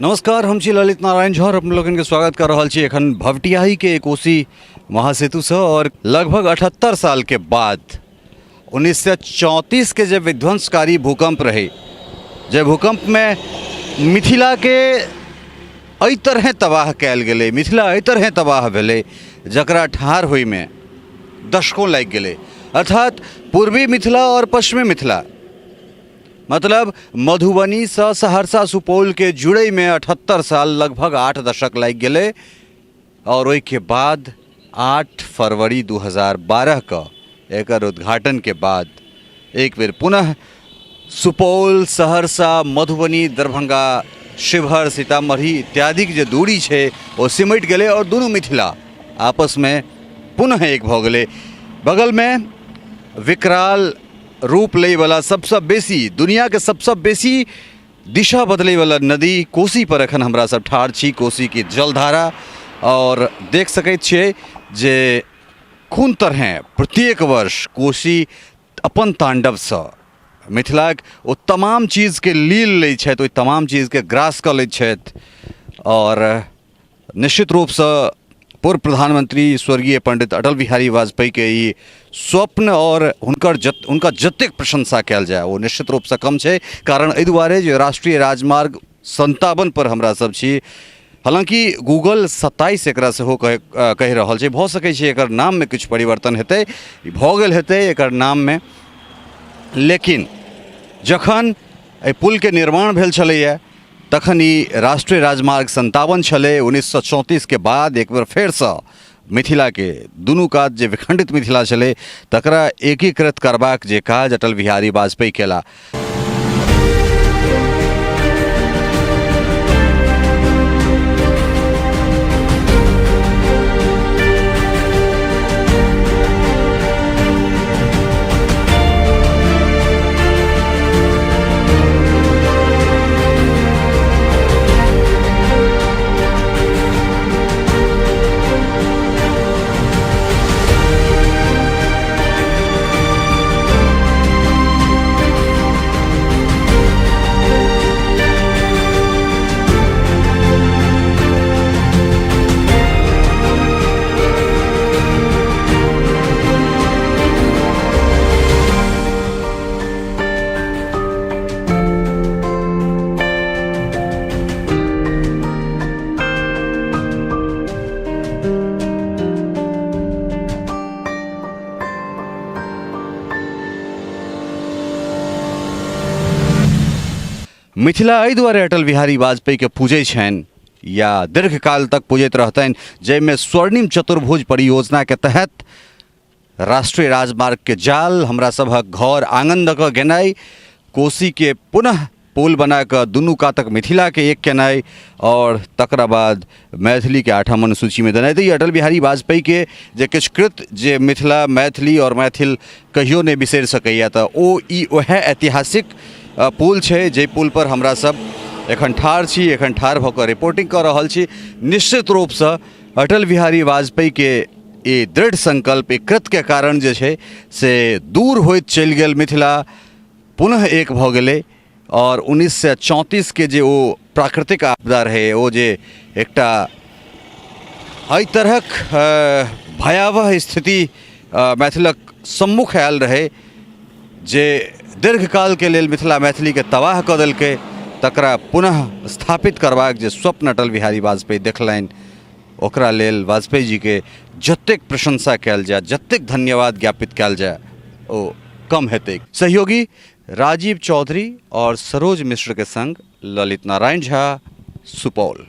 नमस्कार, हम छी ललित नारायण झा और अपन लोगन के स्वागत कर रहा छी एखन भवटियाही के कोसी महासेतु से। और लगभग 78 साल के बाद 1934 के जब विध्वंसकारी भूकंप रहे, जब भूकंप में मिथिला के एहि तरह तबाह कयल गेलै, मिथिला एहि तरह तबाह भेलै जकरा ठाढ़ होय में दशकों लागि गेलै। अर्थात पूर्वी मिथिला और पश्चिमी मिथिला, मतलब मधुबनी से सहरसा सुपौल के जुड़े में 78 साल, लगभग 8 दशक लग गए। और ओहि के बाद 8 फरवरी 2012 का एकर उद्घाटन के बाद एक बेर पुनः सुपौल, सहरसा, मधुबनी, दरभंगा, शिवहर, सीतामढ़ी इत्यादि की जो दूरी है वो सिमट गए और दोनों मिथिला आपस में पुनः एक भ गए। बगल में विकराल रूप ले वाला सबसे बेसी, दुनिया के सबसे बेसी दिशा बदले वाला नदी कोसी पर एखन हमरा सब ठाढ़ छी। कोसी की जलधारा और देख सकैत छियै जे कोन तरह प्रत्येक वर्ष कोसी अपन तांडव से मिथिलाक ओ तमाम चीज़ के लील लै छथि, ओहि तमाम चीज़ के ग्रास कऽ लै छथि। और निश्चित रूप से पूर्व प्रधानमंत्री स्वर्गीय पंडित अटल बिहारी वाजपेयी के ई स्वप्न और उनका जतेक प्रशंसा कयल जाए वो निश्चित रूप से कम है। कारण एहि दुआरे जे राष्ट्रीय राजमार्ग 57 पर हमरा सब छी। हालांकि गूगल 27 एकरा सेहो कहि रहल छै, भऽ सकै छै एकर नाम में किछु परिवर्तन हेतै, भऽ गेल हेतै एकर नाम में। लेकिन जखन एहि पुल के निर्माण भेल छलैया तखन ई राष्ट्रीय राजमार्ग 57 छलै। 1934 के बाद एक बार फेर से मिथिला के दुनू काज जे विखंडित मिथिला छलै तकरा एकीकृत करबाक जे काज अटल बिहारी वाजपेयी केला। मिथिला एहि दुआरे अटल बिहारी वाजपेयी के पूजै छनि या दीर्घकाल तक पूजैत रहतनि, जाहिमे स्वर्णिम चतुर्भुज परियोजना के तहत राष्ट्रीय राजमार्ग के जाल हमरा सभक घर आंगन दऽ कऽ गेनाइ, कोसी के पुनः पुल बना कऽ दुनू कातक मिथिला के एक केनाइ और तकरा बाद मैथिली के 8म अनुसूची में देनाइ। तऽ ई अटल बिहारी वाजपेयी के जे किछु कृत जे मिथिला, मैथिली और मैथिल कहियो नहि बिसरि सकैया, तऽ ओ ई वएह ऐतिहासिक पुल है जे पुल पर हमरा सब एखन ठाढ़ छी, एखन ठाढ़ भऽ कऽ रिपोर्टिंग कर रहल छी। निश्चित रूप से अटल बिहारी वाजपेयी के ये दृढ़ संकल्प, कृत के कारण जे छै से दूर होइत चलि गेल मिथिला पुनः एक भऽ गेलै। और 1934 के जे ओ प्राकृतिक आपदा रहे, ओ जे एकटा एहि तरहक भयावह स्थिति मैथिलक सम्मुख आयल रहे जे दीर्घकाल के लेल मिथिला मैथिली के तबाह कऽ देलकै, तकरा पुनः स्थापित करबाक जे स्वप्न अटल बिहारी वाजपेयी देखलनि, ओकरा लेल वाजपेयी जी के जतेक प्रशंसा कयल जाए, जतेक धन्यवाद ज्ञापित कयल जाए ओ कम हेतै। सहयोगी राजीव चौधरी और सरोज मिश्र के संग ललित नारायण झा, सुपौल।